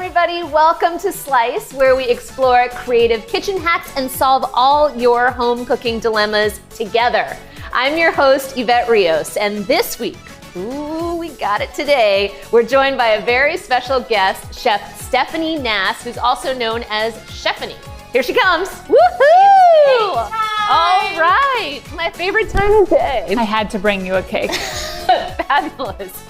everybody. Welcome to Slice, where we explore creative kitchen hacks and solve all your home cooking dilemmas together. I'm your host, Yvette Rios, and this week, we got it today, we're joined by a very special guest, Chef Stephanie Nass, who's also known as Chefany. Here she comes. Woohoo! All right, my favorite time of day. I had to bring you a cake. Fabulous.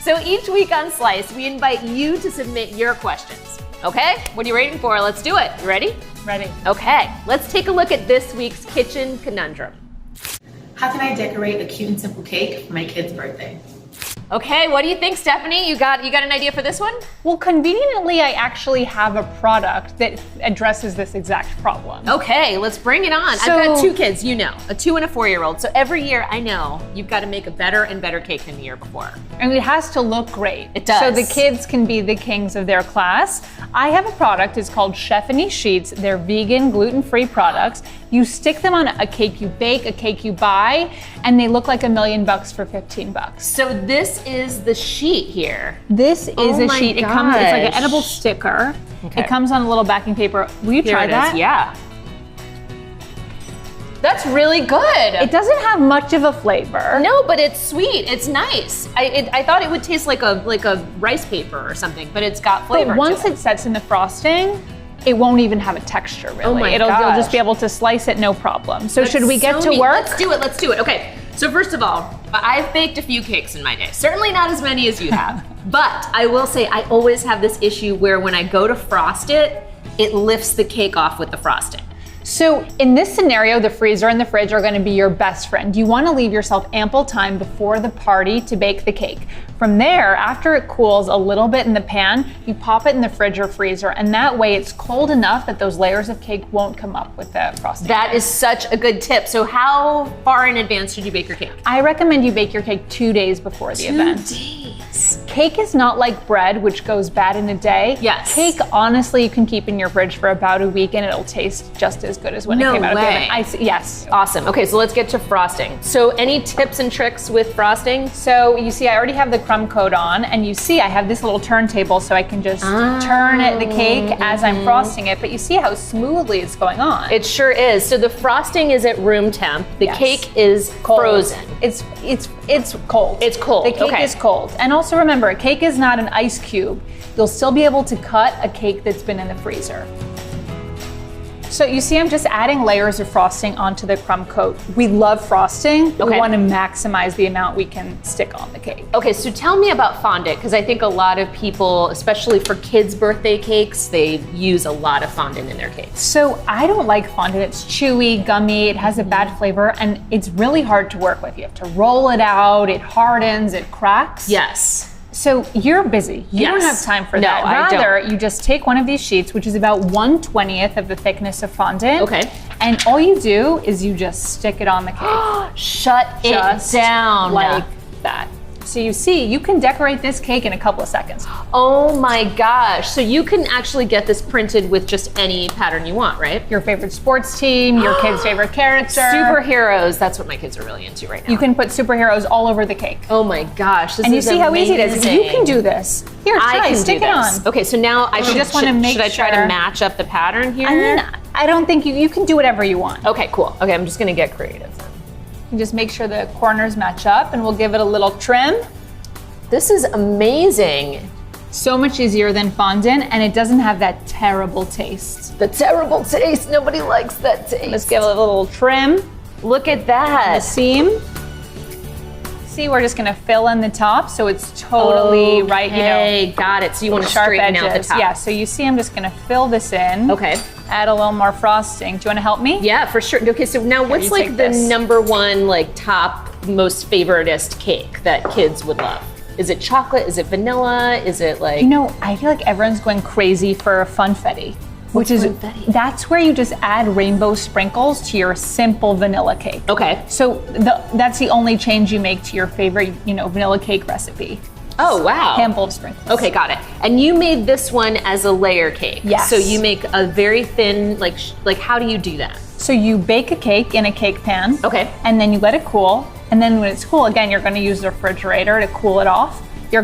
So each week on Slice, we invite you to submit your questions. Okay, what are you waiting for? Let's do it. You ready? Ready. Okay, let's take a look at this week's kitchen conundrum. How can I decorate a cute and simple cake for my kid's birthday? Okay, what do you think, Stephanie? You got an idea for this one? Well, conveniently, I actually have a product that addresses this exact problem. Okay, let's bring it on. I've got two kids, you know, a 2- and a 4-year-old. So every year, I know you've got to make a better and better cake than the year before. And it has to look great. It does. So the kids can be the kings of their class. I have a product, it's called Chefany Sheets. They're vegan, gluten-free products. You stick them on a cake you bake, a cake you buy, and they look like $1 million for $15. So this is the sheet here. This is a sheet. It's like an edible sticker. Okay. It comes on a little backing paper. Will you try that? Yeah. That's really good. It doesn't have much of a flavor. No, but it's sweet. It's nice. I thought it would taste like a rice paper or something, but it's got flavor. But once to it sets in the frosting, it won't even have a texture really. Oh my You'll gosh. just be able to slice it no problem. So That's should we get so to neat. work? Let's do it. Okay, so first of all, I've baked a few cakes in my day. Certainly not as many as you have. But I will say I always have this issue where when I go to frost it, it lifts the cake off with the frosting. So in this scenario, the freezer and the fridge are going to be your best friend. You want to leave yourself ample time before the party to bake the cake. From there, after it cools a little bit in the pan, you pop it in the fridge or freezer, and that way it's cold enough that those layers of cake won't come up with the frosting. That is such a good tip. So how far in advance should you bake your cake? I recommend you bake your cake 2 days before the event. 2 days. Cake is not like bread, which goes bad in a day. Yes. Cake, honestly, you can keep in your fridge for about a week and it'll taste just as good as when it came out of the oven. Yes. Awesome. Okay, so let's get to frosting. So any tips and tricks with frosting? So you see, I already have the crumb coat on, and you see I have this little turntable so I can just turn the cake as I'm frosting it, but you see how smoothly it's going on. It sure is. So the frosting is at room temp. The cake is frozen. It's cold. It's cold. The cake is cold. And also remember, a cake is not an ice cube. You'll still be able to cut a cake that's been in the freezer. So you see I'm just adding layers of frosting onto the crumb coat. We love frosting. We want to maximize the amount we can stick on the cake. Okay, so tell me about fondant, because I think a lot of people, especially for kids' birthday cakes, they use a lot of fondant in their cakes. So I don't like fondant. It's chewy, gummy, it has a bad flavor, and it's really hard to work with. You have to roll it out, it hardens, it cracks. Yes. So you're busy. You don't have time for that. Rather, you just take one of these sheets, which is about 1/20th of the thickness of fondant. Okay. And all you do is you just stick it on the cake. Shut it down. Like that. So you see, you can decorate this cake in a couple of seconds. Oh my gosh. So you can actually get this printed with just any pattern you want, right? Your favorite sports team, your kid's favorite character. Superheroes. That's what my kids are really into right now. You can put superheroes all over the cake. Oh my gosh. This and you is see how easy it is. amazing. You can do this. Here, try, stick it on. Okay, so now I should just want to make should I try to match up the pattern here? I mean, I don't think you can do whatever you want. Okay, cool. Okay, I'm just gonna get creative then. You just make sure the corners match up and we'll give it a little trim. This is amazing. So much easier than fondant, and it doesn't have that terrible taste. The terrible taste. Nobody likes that taste. Let's give it a little trim. Look at that. The seam. See, we're just gonna fill in the top so it's totally right, you know. Got it. So you want to sharp straighten edges. out the top. Yeah, so you see I'm just gonna fill this in. Okay. Add a little more frosting. Do you wanna help me? Yeah, for sure. Okay, so now what's like the #1 like top most favoritist cake that kids would love? Is it chocolate? Is it vanilla? Is it like... You know, I feel like everyone's going crazy for funfetti. That's where you just add rainbow sprinkles to your simple vanilla cake. Okay. So that's the only change you make to your favorite, vanilla cake recipe. Oh, wow. Handful of sprinkles. Okay, got it. And you made this one as a layer cake. Yes. So you make a very thin, like how do you do that? So you bake a cake in a cake pan. Okay. And then you let it cool. And then when it's cool, again, you're going to use the refrigerator to cool it off. you're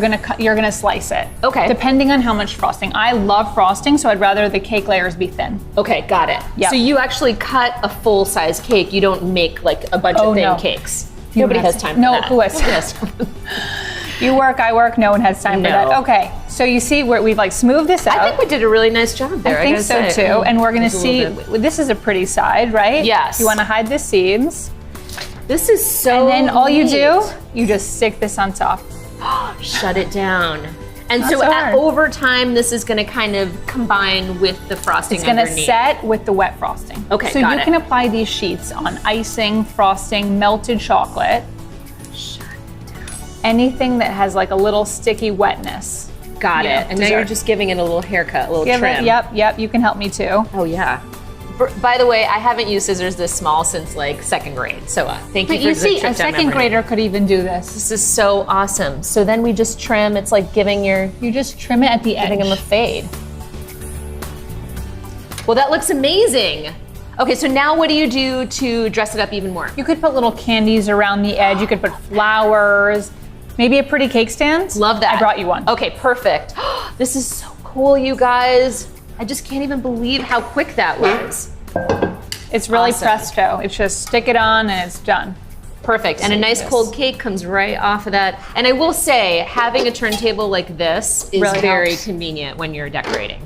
gonna slice it. Okay. Depending on how much frosting. I love frosting, so I'd rather the cake layers be thin. Okay, got it. Yep. So you actually cut a full-size cake. You don't make like a bunch of thin no. cakes. Nobody has time for no, that. who has time? You work, I work, no one has time for that. Okay, so you see we've like smoothed this out. I think we did a really nice job there. I think so too. And we're gonna Just a see, little bit. this is a pretty side, right? Yes. You wanna hide the seeds. This is so And then all you neat. do, you just stick this on top. Shut it down. And Not so, so hard. over time, this is going to kind of combine with the frosting It's gonna underneath. set with the wet frosting. Okay, so got you it. can apply these sheets on icing, frosting, melted chocolate. Anything that has like a little sticky wetness. Got Yeah, it. And now you're dessert. just giving it a little haircut, a little Give trim. it, yep, you can help me too. Oh, yeah. By the way, I haven't used scissors this small since like second grade. So thank you But for you the see, trip a down second memory lane. grader could even do this. This is so awesome. So then we just trim. It's like giving You just trim it at the edge. giving them a fade. Well, that looks amazing. Okay, so now what do you do to dress it up even more? You could put little candies around the edge. You could put flowers, maybe a pretty cake stand. Love that. I brought you one. Okay, perfect. This is so cool, you guys. I just can't even believe how quick that was. It's really Awesome. presto. It's just stick it on and it's done. Perfect. And a nice Yes. cold cake comes right off of that. And I will say, having a turntable like this is Really very helps. convenient when you're decorating.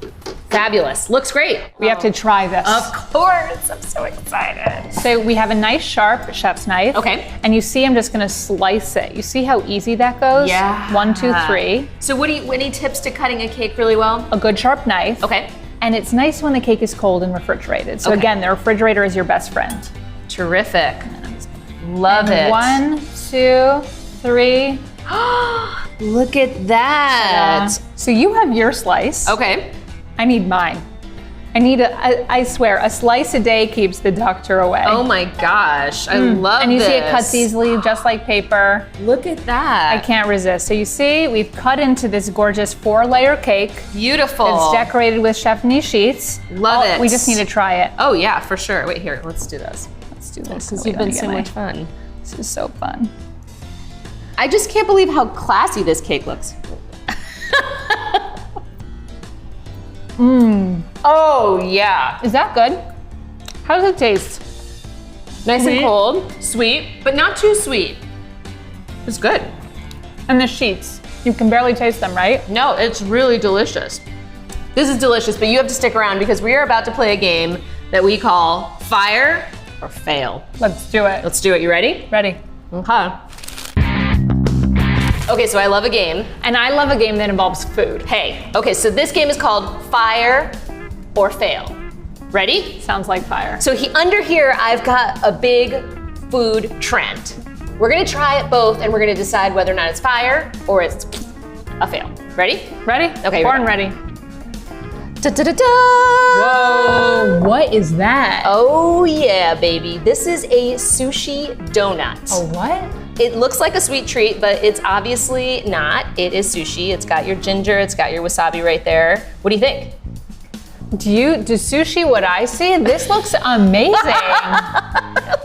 Fabulous. Looks great. We have to try this. Of course. I'm so excited. So we have a nice sharp chef's knife. Okay. And you see I'm just gonna slice it. You see how easy that goes? Yeah. 1, 2, 3. So any tips to cutting a cake really well? A good sharp knife. Okay. And it's nice when the cake is cold and refrigerated. So Okay. again, the refrigerator is your best friend. Terrific. Love it. 1, 2, 3. Look at that. So you have your slice. Okay. I need mine. I swear, a slice a day keeps the doctor away. Oh my gosh. I love and you this. see it cuts easily, just like paper. Look at that. I can't resist. So you see, we've cut into this gorgeous 4-layer cake. Beautiful. It's decorated with chef knee sheets. Love it. We just need to try it. Oh yeah, for sure. Wait here, let's do this. Let's do this. Because Wait, you've let been me so get much fun. This is so fun. I just can't believe how classy this cake looks. Oh yeah. Is that good? How does it taste? Nice Sweet. and cold. Sweet, but not too sweet. It's good. And the sheets, you can barely taste them, right? No, it's really delicious. This is delicious, but you have to stick around because we are about to play a game that we call Fire or Fail. Let's do it. Let's do it. You ready? Ready. Okay. Okay, so I love a game. And I love a game that involves food. Hey, okay, so this game is called Fire or Fail. Ready? Sounds like fire. So under here, I've got a big food trend. We're gonna try it both and we're gonna decide whether or not it's fire or it's a fail. Ready? Ready? Okay, Born we're ready. Da-da-da-da! Whoa, what is that? Oh yeah, baby. This is a sushi donut. A what? It looks like a sweet treat, but it's obviously not. It is sushi. It's got your ginger, it's got your wasabi right there. What do you think? Do sushi what I see? This looks amazing.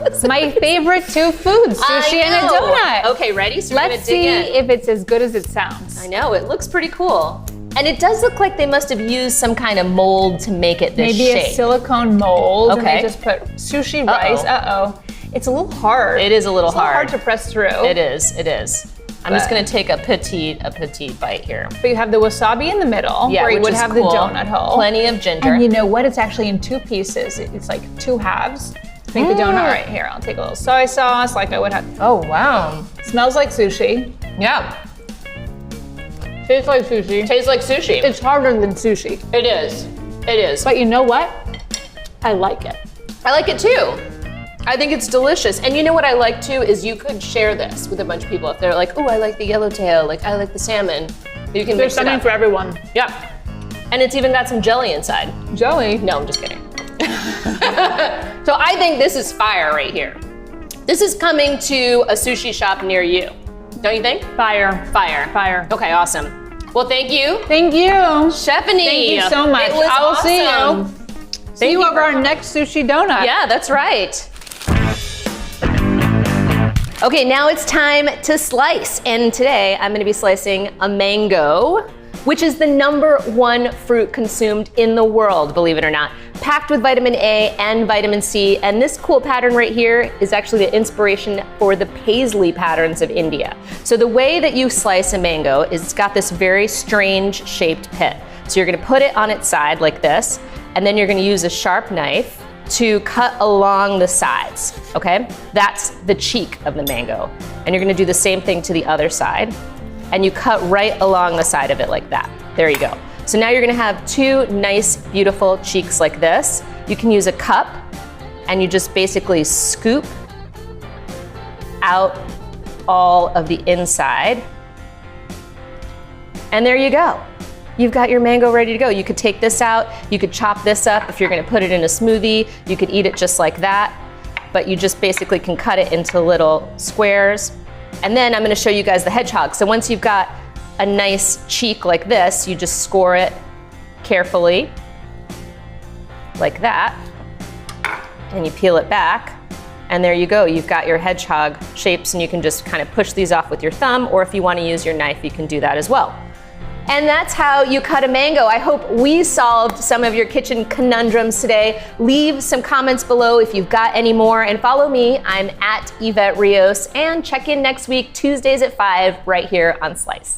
It's my favorite two foods, sushi and a I know. donut. Okay, ready? So we're Let's gonna dig see in. if it's as good as it sounds. I know, it looks pretty cool. And it does look like they must have used some kind of mold to make it this Maybe shape. a silicone mold, and Okay. they just put sushi rice. Uh-oh. It's a little hard. It is a little It's a little hard. hard to press through. It is. I'm just But- gonna take a petite bite here. But you have the wasabi in the middle, Yeah, where you which would is have cool. the donut hole. Plenty of ginger. And you know what? It's actually in 2 pieces. It's like 2 halves. Make the donut right here. I'll take a little soy sauce, like I would have. Oh wow. Smells like sushi. Yeah. Tastes like sushi. Tastes like sushi. It's harder than sushi. It is. It is. But you know what? I like it. I like it too. I think it's delicious. And you know what I like too is you could share this with a bunch of people. If they're like, oh, I like the yellowtail, like I like the salmon. You can There's mix it something up. for everyone. Yeah. And it's even got some jelly inside. Jelly. No, I'm just kidding. So I think this is fire right here. This is coming to a sushi shop near you. Don't you think? Fire. Fire. Fire. Okay, awesome. Well, thank you, Thank you. Stephanie. Thank you so much. It was I will see awesome. you. See Thank you you over for our next sushi donut. Yeah, that's right. Okay, now it's time to slice. And today I'm gonna be slicing a mango, which is the #1 fruit consumed in the world, believe it or not. Packed with vitamin A and vitamin C. And this cool pattern right here is actually the inspiration for the paisley patterns of India. So the way that you slice a mango is it's got this very strange shaped pit. So you're gonna put it on its side like this, and then you're gonna use a sharp knife to cut along the sides, okay? That's the cheek of the mango. And you're gonna do the same thing to the other side, and you cut right along the side of it like that. There you go. So now you're gonna have two nice, beautiful cheeks like this. You can use a cup, and you just basically scoop out all of the inside. And there you go. You've got your mango ready to go. You could take this out, you could chop this up if you're gonna put it in a smoothie, you could eat it just like that, but you just basically can cut it into little squares. And then I'm gonna show you guys the hedgehog. So once you've got a nice cheek like this, you just score it carefully, like that, and you peel it back, and there you go. You've got your hedgehog shapes, and you can just kind of push these off with your thumb, or if you wanna use your knife, you can do that as well. And that's how you cut a mango. I hope we solved some of your kitchen conundrums today. Leave some comments below if you've got any more, and follow me. I'm at Yvette Rios, and check in next week, Tuesdays at 5, right here on Slice.